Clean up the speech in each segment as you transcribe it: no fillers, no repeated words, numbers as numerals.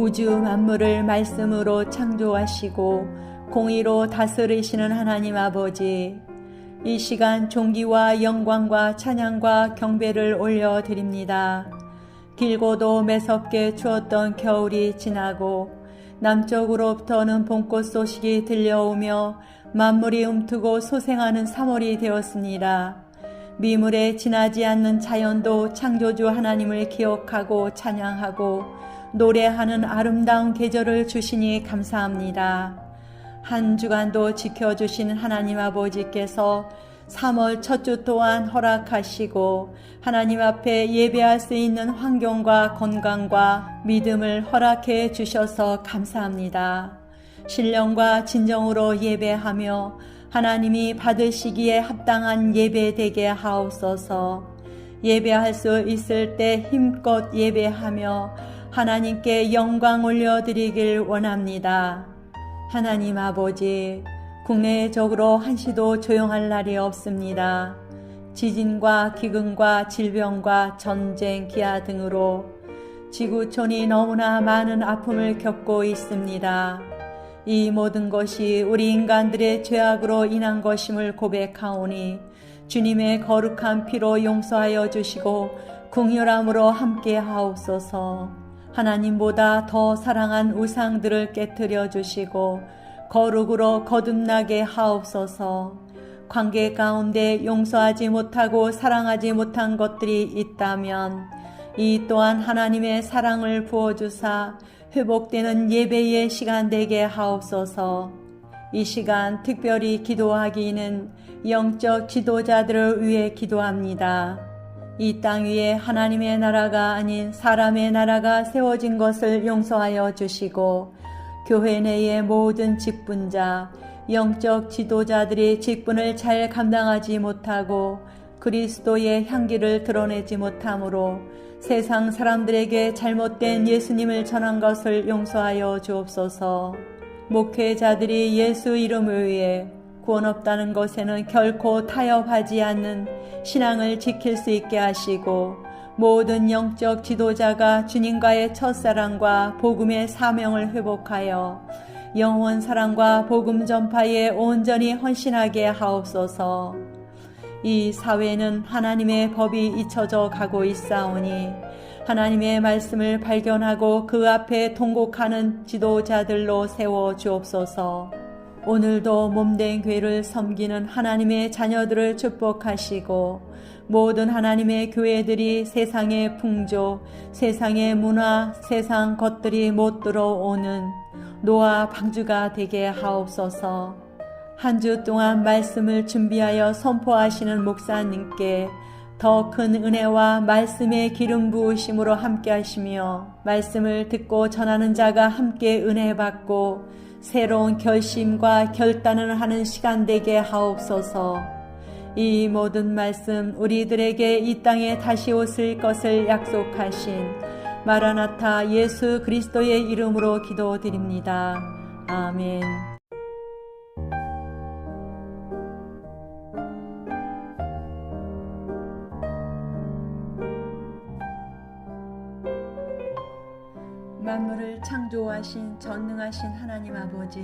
우주 만물을 말씀으로 창조하시고 공의로 다스리시는 하나님 아버지, 이 시간 존귀와 영광과 찬양과 경배를 올려드립니다. 길고도 매섭게 추웠던 겨울이 지나고 남쪽으로부터는 봄꽃 소식이 들려오며 만물이 움트고 소생하는 3월이 되었습니다. 미물에 지나지 않는 자연도 창조주 하나님을 기억하고 찬양하고 노래하는 아름다운 계절을 주시니 감사합니다. 한 주간도 지켜주신 하나님 아버지께서 3월 첫 주 또한 허락하시고 하나님 앞에 예배할 수 있는 환경과 건강과 믿음을 허락해 주셔서 감사합니다. 신령과 진정으로 예배하며 하나님이 받으시기에 합당한 예배 되게 하옵소서. 예배할 수 있을 때 힘껏 예배하며 하나님께 영광 올려드리길 원합니다. 하나님 아버지, 국내적으로 한시도 조용할 날이 없습니다. 지진과 기근과 질병과 전쟁, 기아 등으로 지구촌이 너무나 많은 아픔을 겪고 있습니다. 이 모든 것이 우리 인간들의 죄악으로 인한 것임을 고백하오니 주님의 거룩한 피로 용서하여 주시고 긍휼함으로 함께 하옵소서. 하나님보다 더 사랑한 우상들을 깨뜨려 주시고 거룩으로 거듭나게 하옵소서. 관계 가운데 용서하지 못하고 사랑하지 못한 것들이 있다면 이 또한 하나님의 사랑을 부어주사 회복되는 예배의 시간 되게 하옵소서. 이 시간 특별히 기도하기는 영적 지도자들을 위해 기도합니다. 이 땅 위에 하나님의 나라가 아닌 사람의 나라가 세워진 것을 용서하여 주시고 교회 내의 모든 직분자, 영적 지도자들이 직분을 잘 감당하지 못하고 그리스도의 향기를 드러내지 못하므로 세상 사람들에게 잘못된 예수님을 전한 것을 용서하여 주옵소서. 목회자들이 예수 이름을 위해 구원 없다는 것에는 결코 타협하지 않는 신앙을 지킬 수 있게 하시고 모든 영적 지도자가 주님과의 첫사랑과 복음의 사명을 회복하여 영원 사랑과 복음 전파에 온전히 헌신하게 하옵소서. 이 사회는 하나님의 법이 잊혀져 가고 있사오니 하나님의 말씀을 발견하고 그 앞에 통곡하는 지도자들로 세워 주옵소서. 오늘도 몸된 교회를 섬기는 하나님의 자녀들을 축복하시고 모든 하나님의 교회들이 세상의 풍조, 세상의 문화, 세상 것들이 못 들어오는 노아 방주가 되게 하옵소서. 한 주 동안 말씀을 준비하여 선포하시는 목사님께 더 큰 은혜와 말씀의 기름 부으심으로 함께 하시며 말씀을 듣고 전하는 자가 함께 은혜 받고 새로운 결심과 결단을 하는 시간 되게 하옵소서. 이 모든 말씀 우리들에게 이 땅에 다시 오실 것을 약속하신 마라나타 예수 그리스도의 이름으로 기도드립니다. 아멘. 만물을 창조하신 전능하신 하나님 아버지,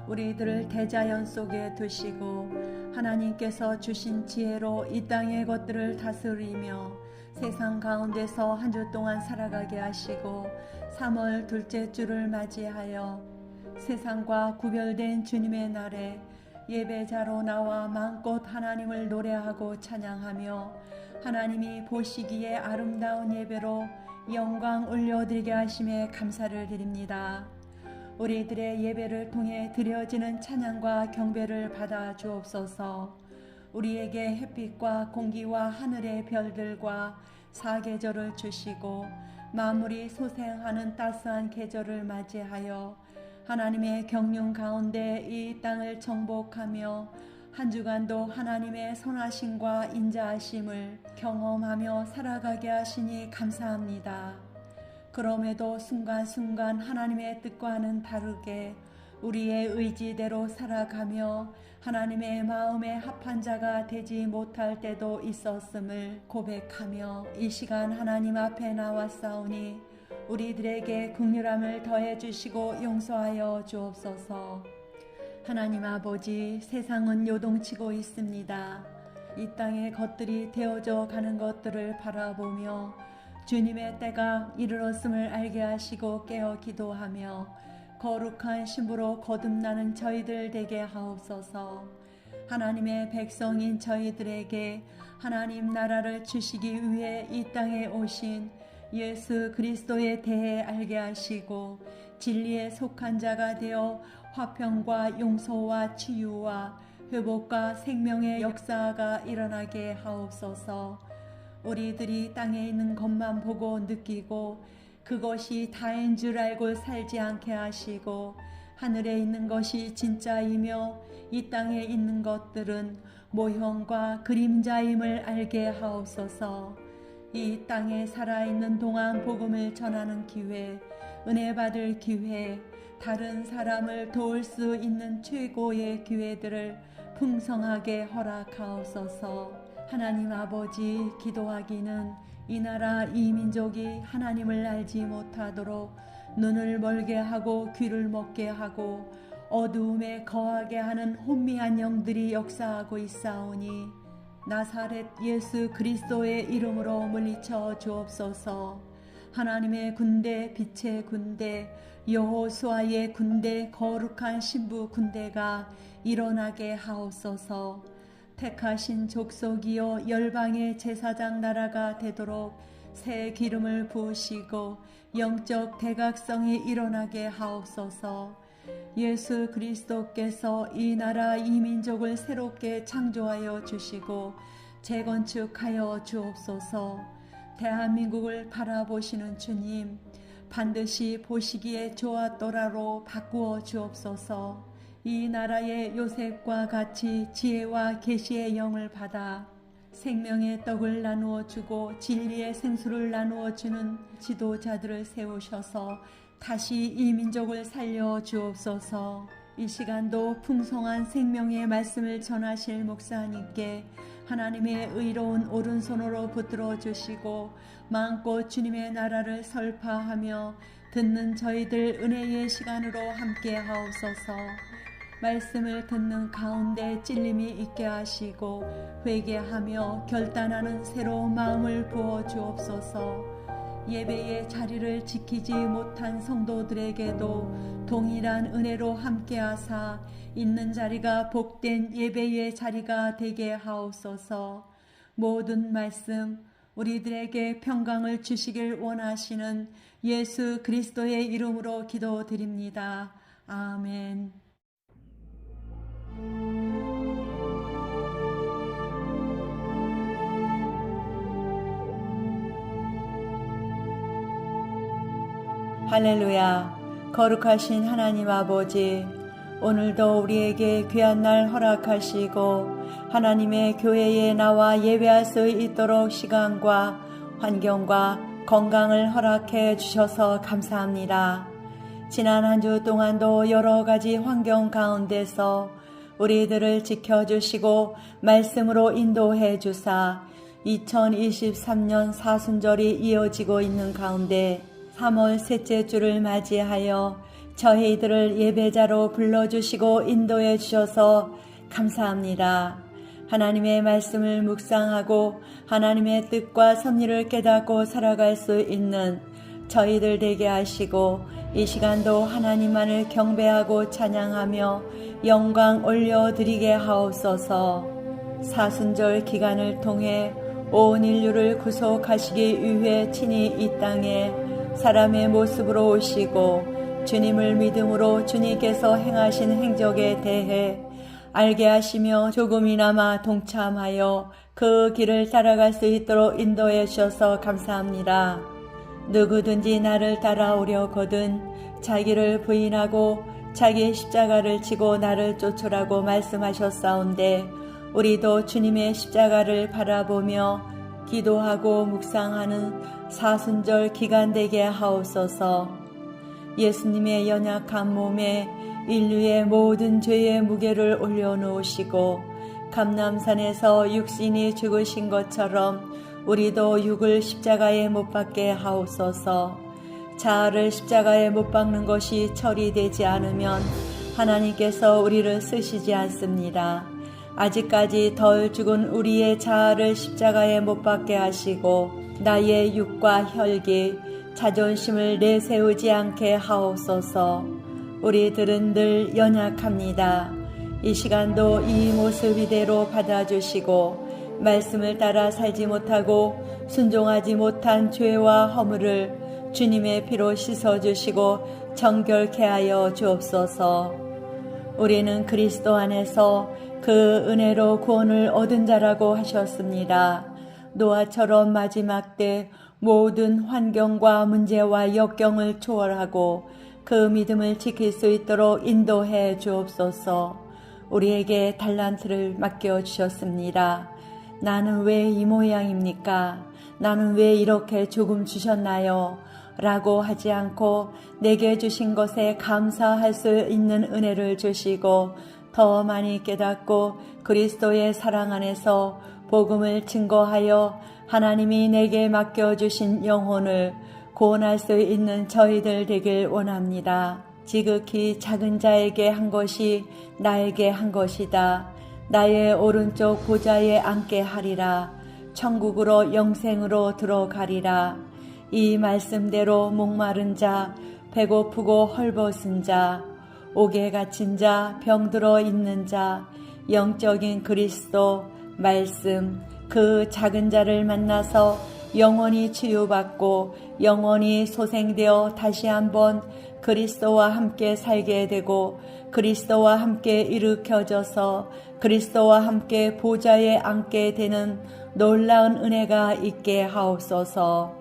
우리들을 대자연 속에 두시고 하나님께서 주신 지혜로 이 땅의 것들을 다스리며 세상 가운데서 한 주 동안 살아가게 하시고 3월 둘째 주를 맞이하여 세상과 구별된 주님의 날에 예배자로 나와 마음껏 하나님을 노래하고 찬양하며 하나님이 보시기에 아름다운 예배로 영광 올려드리게 하심에 감사를 드립니다. 우리들의 예배를 통해 드려지는 찬양과 경배를 받아 주옵소서. 우리에게 햇빛과 공기와 하늘의 별들과 사계절을 주시고 만물이 소생하는 따스한 계절을 맞이하여 하나님의 경륜 가운데 이 땅을 정복하며 한 주간도 하나님의 선하심과 인자하심을 경험하며 살아가게 하시니 감사합니다. 그럼에도 순간순간 하나님의 뜻과는 다르게 우리의 의지대로 살아가며 하나님의 마음에 합한 자가 되지 못할 때도 있었음을 고백하며 이 시간 하나님 앞에 나왔사오니 우리들에게 긍휼함을 더해 주시고 용서하여 주옵소서. 하나님 아버지, 세상은 요동치고 있습니다. 이 땅의 것들이 되어져 가는 것들을 바라보며 주님의 때가 이르렀음을 알게 하시고 깨어 기도하며 거룩한 신부로 거듭나는 저희들 되게 하옵소서. 하나님의 백성인 저희들에게 하나님 나라를 주시기 위해 이 땅에 오신 예수 그리스도에 대해 알게 하시고 진리에 속한 자가 되어 화평과 용서와 치유와 회복과 생명의 역사가 일어나게 하옵소서. 우리들이 땅에 있는 것만 보고 느끼고 그것이 다인 줄 알고 살지 않게 하시고 하늘에 있는 것이 진짜이며 이 땅에 있는 것들은 모형과 그림자임을 알게 하옵소서. 이 땅에 살아있는 동안 복음을 전하는 기회, 은혜 받을 기회, 다른 사람을 도울 수 있는 최고의 기회들을 풍성하게 허락하옵소서. 하나님 아버지, 기도하기는 이 나라 이 민족이 하나님을 알지 못하도록 눈을 멀게 하고 귀를 먹게 하고 어두움에 거하게 하는 혼미한 영들이 역사하고 있사오니 나사렛 예수 그리스도의 이름으로 물리쳐 주옵소서. 하나님의 군대, 빛의 군대, 여호수아의 군대, 거룩한 신부 군대가 일어나게 하옵소서. 택하신 족속이요 열방의 제사장 나라가 되도록 새 기름을 부으시고 영적 대각성이 일어나게 하옵소서. 예수 그리스도께서 이 나라 이 민족을 새롭게 창조하여 주시고 재건축하여 주옵소서. 대한민국을 바라보시는 주님, 반드시 보시기에 좋았더라로 바꾸어 주옵소서. 이 나라의 요셉과 같이 지혜와 계시의 영을 받아 생명의 떡을 나누어 주고 진리의 생수를 나누어 주는 지도자들을 세우셔서 다시 이 민족을 살려 주옵소서. 이 시간도 풍성한 생명의 말씀을 전하실 목사님께 하나님의 의로운 오른손으로 붙들어 주시고 마음껏 주님의 나라를 설파하며 듣는 저희들 은혜의 시간으로 함께 하옵소서. 말씀을 듣는 가운데 찔림이 있게 하시고 회개하며 결단하는 새로운 마음을 부어 주옵소서. 예배의 자리를 지키지 못한 성도들에게도 동일한 은혜로 함께하사 있는 자리가 복된 예배의 자리가 되게 하옵소서. 모든 말씀 우리들에게 평강을 주시길 원하시는 예수 그리스도의 이름으로 기도드립니다. 아멘. 할렐루야. 거룩하신 하나님 아버지, 오늘도 우리에게 귀한 날 허락하시고 하나님의 교회에 나와 예배할 수 있도록 시간과 환경과 건강을 허락해 주셔서 감사합니다. 지난 한 주 동안도 여러 가지 환경 가운데서 우리들을 지켜주시고 말씀으로 인도해 주사 2023년 사순절이 이어지고 있는 가운데 3월 셋째 주를 맞이하여 저희들을 예배자로 불러주시고 인도해 주셔서 감사합니다. 하나님의 말씀을 묵상하고 하나님의 뜻과 섭리를 깨닫고 살아갈 수 있는 저희들 되게 하시고 이 시간도 하나님만을 경배하고 찬양하며 영광 올려드리게 하옵소서. 사순절 기간을 통해 온 인류를 구속하시기 위해 친히 이 땅에 사람의 모습으로 오시고 주님을 믿음으로 주님께서 행하신 행적에 대해 알게 하시며 조금이나마 동참하여 그 길을 따라갈 수 있도록 인도해 주셔서 감사합니다. 누구든지 나를 따라오려거든 자기를 부인하고 자기 십자가를 지고 나를 쫓으라고 말씀하셨사온데 우리도 주님의 십자가를 바라보며 기도하고 묵상하는 사순절 기간 되게 하옵소서. 예수님의 연약한 몸에 인류의 모든 죄의 무게를 올려놓으시고 감람산에서 육신이 죽으신 것처럼 우리도 육을 십자가에 못 박게 하옵소서. 자아를 십자가에 못 박는 것이 처리되지 않으면 하나님께서 우리를 쓰시지 않습니다. 아직까지 덜 죽은 우리의 자아를 십자가에 못 박게 하시고 나의 육과 혈기, 자존심을 내세우지 않게 하옵소서. 우리들은 늘 연약합니다. 이 시간도 이 모습 이대로 받아주시고 말씀을 따라 살지 못하고 순종하지 못한 죄와 허물을 주님의 피로 씻어주시고 정결케 하여 주옵소서. 우리는 그리스도 안에서 그 은혜로 구원을 얻은 자라고 하셨습니다. 노아처럼 마지막 때 모든 환경과 문제와 역경을 초월하고 그 믿음을 지킬 수 있도록 인도해 주옵소서. 우리에게 달란트를 맡겨주셨습니다. 나는 왜 이 모양입니까? 나는 왜 이렇게 조금 주셨나요? 라고 하지 않고 내게 주신 것에 감사할 수 있는 은혜를 주시고 더 많이 깨닫고 그리스도의 사랑 안에서 복음을 증거하여 하나님이 내게 맡겨주신 영혼을 구원할 수 있는 저희들 되길 원합니다. 지극히 작은 자에게 한 것이 나에게 한 것이다. 나의 오른쪽 보좌에 앉게 하리라. 천국으로 영생으로 들어가리라. 이 말씀대로 목마른 자, 배고프고 헐벗은 자, 옥에 갇힌 자, 병들어 있는 자, 영적인 그리스도 말씀, 그 작은 자를 만나서 영원히 치유받고 영원히 소생되어 다시 한번 그리스도와 함께 살게 되고 그리스도와 함께 일으켜져서 그리스도와 함께 보좌에 앉게 되는 놀라운 은혜가 있게 하옵소서.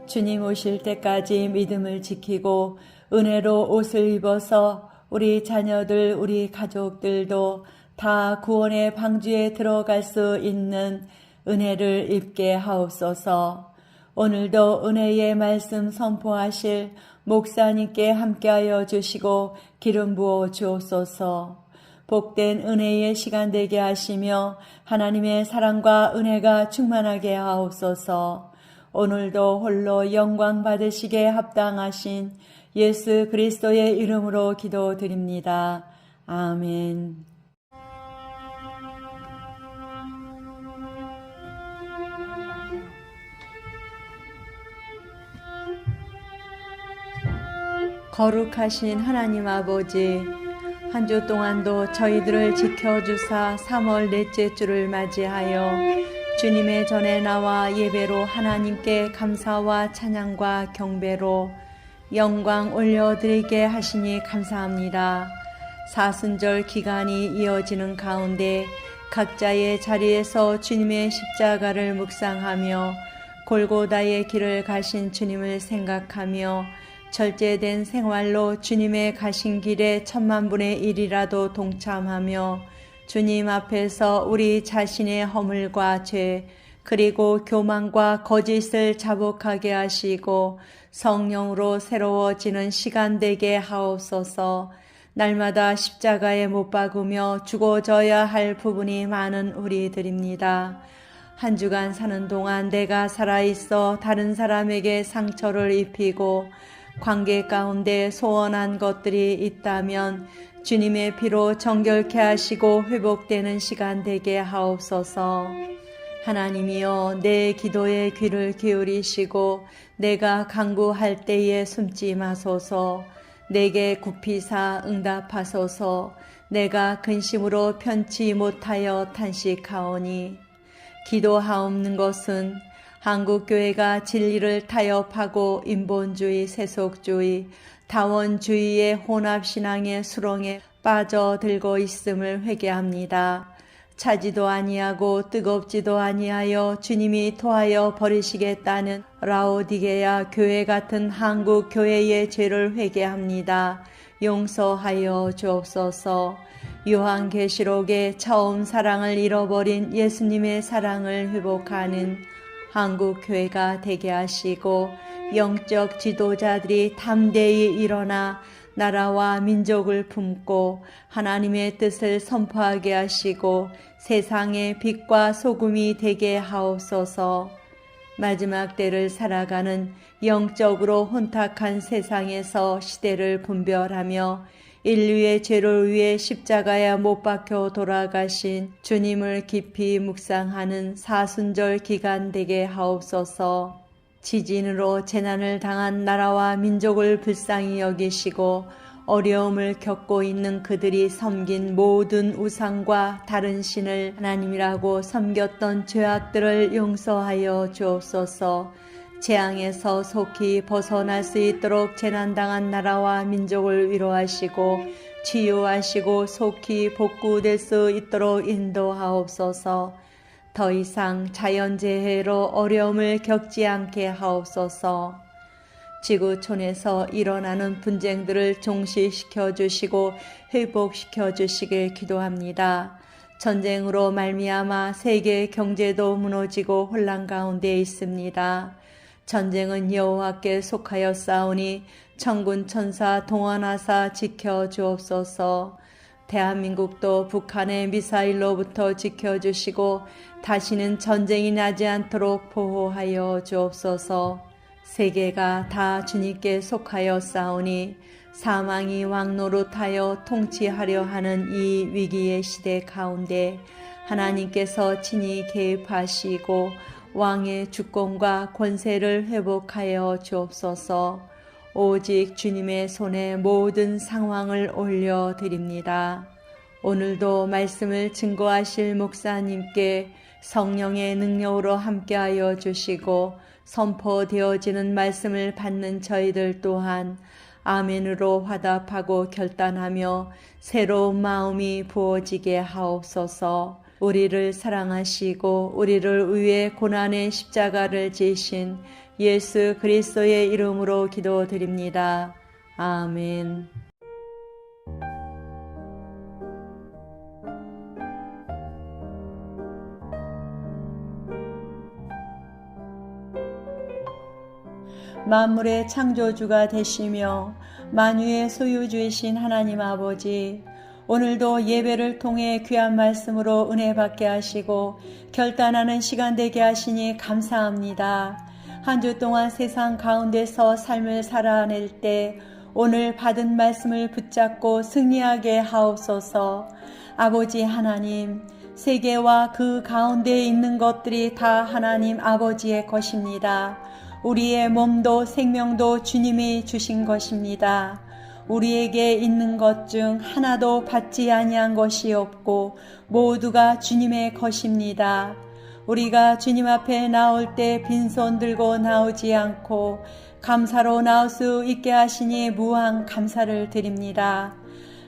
주님 오실 때까지 믿음을 지키고 은혜로 옷을 입어서 우리 자녀들, 우리 가족들도 다 구원의 방주에 들어갈 수 있는 은혜를 입게 하옵소서. 오늘도 은혜의 말씀 선포하실 목사님께 함께하여 주시고 기름 부어 주옵소서. 복된 은혜의 시간 되게 하시며 하나님의 사랑과 은혜가 충만하게 하옵소서. 오늘도 홀로 영광 받으시기에 합당하신 예수 그리스도의 이름으로 기도드립니다. 아멘. 거룩하신 하나님 아버지, 한 주 동안도 저희들을 지켜주사 3월 넷째 주를 맞이하여 주님의 전에 나와 예배로 하나님께 감사와 찬양과 경배로 영광 올려드리게 하시니 감사합니다. 사순절 기간이 이어지는 가운데 각자의 자리에서 주님의 십자가를 묵상하며 골고다의 길을 가신 주님을 생각하며 절제된 생활로 주님의 가신 길에 10,000분의 1이라도 동참하며 주님 앞에서 우리 자신의 허물과 죄 그리고 교만과 거짓을 자복하게 하시고 성령으로 새로워지는 시간 되게 하옵소서. 날마다 십자가에 못 박으며 죽어져야 할 부분이 많은 우리들입니다. 한 주간 사는 동안 내가 살아있어 다른 사람에게 상처를 입히고 관계 가운데 소원한 것들이 있다면 주님의 피로 정결케 하시고 회복되는 시간 되게 하옵소서. 하나님이여, 내 기도에 귀를 기울이시고 내가 간구할 때에 숨지 마소서. 내게 굽히사 응답하소서. 내가 근심으로 편치 못하여 탄식하오니 기도하옵는 것은 한국교회가 진리를 타협하고 인본주의, 세속주의, 다원주의의 혼합신앙의 수렁에 빠져들고 있음을 회개합니다. 차지도 아니하고 뜨겁지도 아니하여 주님이 토하여 버리시겠다는 라오디게아 교회 같은 한국 교회의 죄를 회개합니다. 용서하여 주옵소서. 요한계시록에 처음 사랑을 잃어버린 예수님의 사랑을 회복하는 한국 교회가 되게 하시고 영적 지도자들이 담대히 일어나 나라와 민족을 품고 하나님의 뜻을 선포하게 하시고 세상의 빛과 소금이 되게 하옵소서. 마지막 때를 살아가는 영적으로 혼탁한 세상에서 시대를 분별하며 인류의 죄를 위해 십자가에 못 박혀 돌아가신 주님을 깊이 묵상하는 사순절 기간 되게 하옵소서. 지진으로 재난을 당한 나라와 민족을 불쌍히 여기시고 어려움을 겪고 있는 그들이 섬긴 모든 우상과 다른 신을 하나님이라고 섬겼던 죄악들을 용서하여 주옵소서. 재앙에서 속히 벗어날 수 있도록 재난당한 나라와 민족을 위로하시고 치유하시고 속히 복구될 수 있도록 인도하옵소서. 더 이상 자연재해로 어려움을 겪지 않게 하옵소서. 지구촌에서 일어나는 분쟁들을 종식시켜 주시고 회복시켜 주시길 기도합니다. 전쟁으로 말미암아 세계 경제도 무너지고 혼란 가운데 있습니다. 전쟁은 여호와께 속하여 싸우니 천군 천사 동원하사 지켜 주옵소서. 대한민국도 북한의 미사일로부터 지켜주시고 다시는 전쟁이 나지 않도록 보호하여 주옵소서. 세계가 다 주님께 속하여 싸우니 사망이 왕노릇하여 통치하려 하는 이 위기의 시대 가운데 하나님께서 친히 개입하시고 왕의 주권과 권세를 회복하여 주옵소서. 오직 주님의 손에 모든 상황을 올려드립니다. 오늘도 말씀을 증거하실 목사님께 성령의 능력으로 함께하여 주시고 선포되어지는 말씀을 받는 저희들 또한 아멘으로 화답하고 결단하며 새로운 마음이 부어지게 하옵소서. 우리를 사랑하시고 우리를 위해 고난의 십자가를 지신 예수 그리스도의 이름으로 기도드립니다. 아멘. 만물의 창조주가 되시며 만유의 소유주이신 하나님 아버지, 오늘도 예배를 통해 귀한 말씀으로 은혜 받게 하시고 결단하는 시간 되게 하시니 감사합니다. 한 주 동안 세상 가운데서 삶을 살아낼 때 오늘 받은 말씀을 붙잡고 승리하게 하옵소서. 아버지 하나님, 세계와 그 가운데 있는 것들이 다 하나님 아버지의 것입니다. 우리의 몸도 생명도 주님이 주신 것입니다. 우리에게 있는 것 중 하나도 받지 아니한 것이 없고 모두가 주님의 것입니다. 우리가 주님 앞에 나올 때 빈손 들고 나오지 않고 감사로 나올 수 있게 하시니 무한 감사를 드립니다.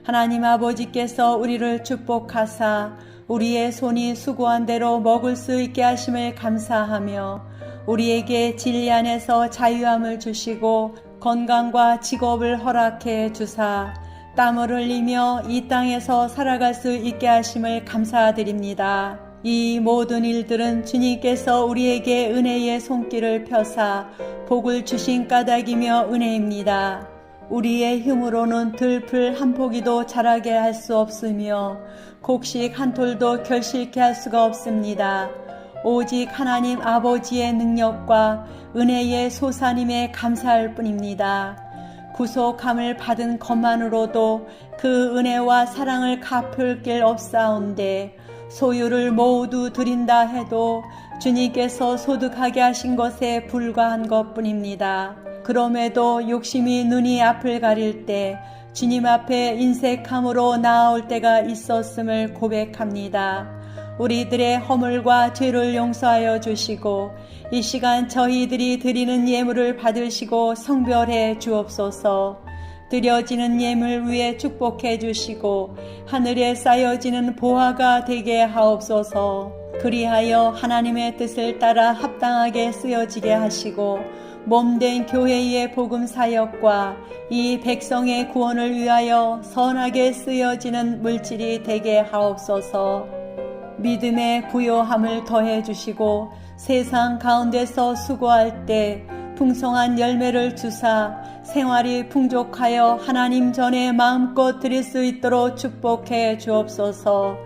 하나님 아버지께서 우리를 축복하사 우리의 손이 수고한 대로 먹을 수 있게 하심을 감사하며 우리에게 진리 안에서 자유함을 주시고 건강과 직업을 허락해 주사 땀을 흘리며 이 땅에서 살아갈 수 있게 하심을 감사드립니다. 이 모든 일들은 주님께서 우리에게 은혜의 손길을 펴사 복을 주신 까닭이며 은혜입니다. 우리의 힘으로는 들풀 한 포기도 자라게 할 수 없으며 곡식 한 톨도 결실케 할 수가 없습니다. 오직 하나님 아버지의 능력과 은혜의 소사님에 감사할 뿐입니다. 구속함을 받은 것만으로도 그 은혜와 사랑을 갚을 길 없사온데 소유를 모두 드린다 해도 주님께서 소득하게 하신 것에 불과한 것뿐입니다. 그럼에도 욕심이 눈이 앞을 가릴 때 주님 앞에 인색함으로 나아올 때가 있었음을 고백합니다. 우리들의 허물과 죄를 용서하여 주시고 이 시간 저희들이 드리는 예물을 받으시고 성별해 주옵소서. 드려지는 예물 위에 축복해 주시고 하늘에 쌓여지는 보화가 되게 하옵소서. 그리하여 하나님의 뜻을 따라 합당하게 쓰여지게 하시고 몸된 교회의 복음 사역과 이 백성의 구원을 위하여 선하게 쓰여지는 물질이 되게 하옵소서. 믿음의 부요함을 더해 주시고 세상 가운데서 수고할 때 풍성한 열매를 주사 생활이 풍족하여 하나님 전에 마음껏 드릴 수 있도록 축복해 주옵소서.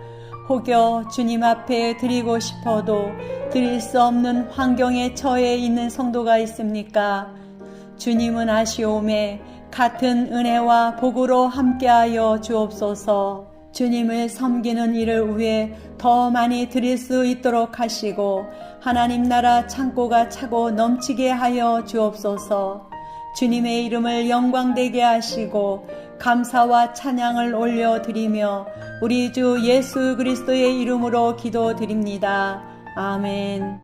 혹여 주님 앞에 드리고 싶어도 드릴 수 없는 환경에 처해 있는 성도가 있습니까? 주님은 아시오매 같은 은혜와 복으로 함께하여 주옵소서. 주님을 섬기는 일을 위해 더 많이 드릴 수 있도록 하시고 하나님 나라 창고가 차고 넘치게 하여 주옵소서. 주님의 이름을 영광되게 하시고 감사와 찬양을 올려드리며 우리 주 예수 그리스도의 이름으로 기도드립니다. 아멘.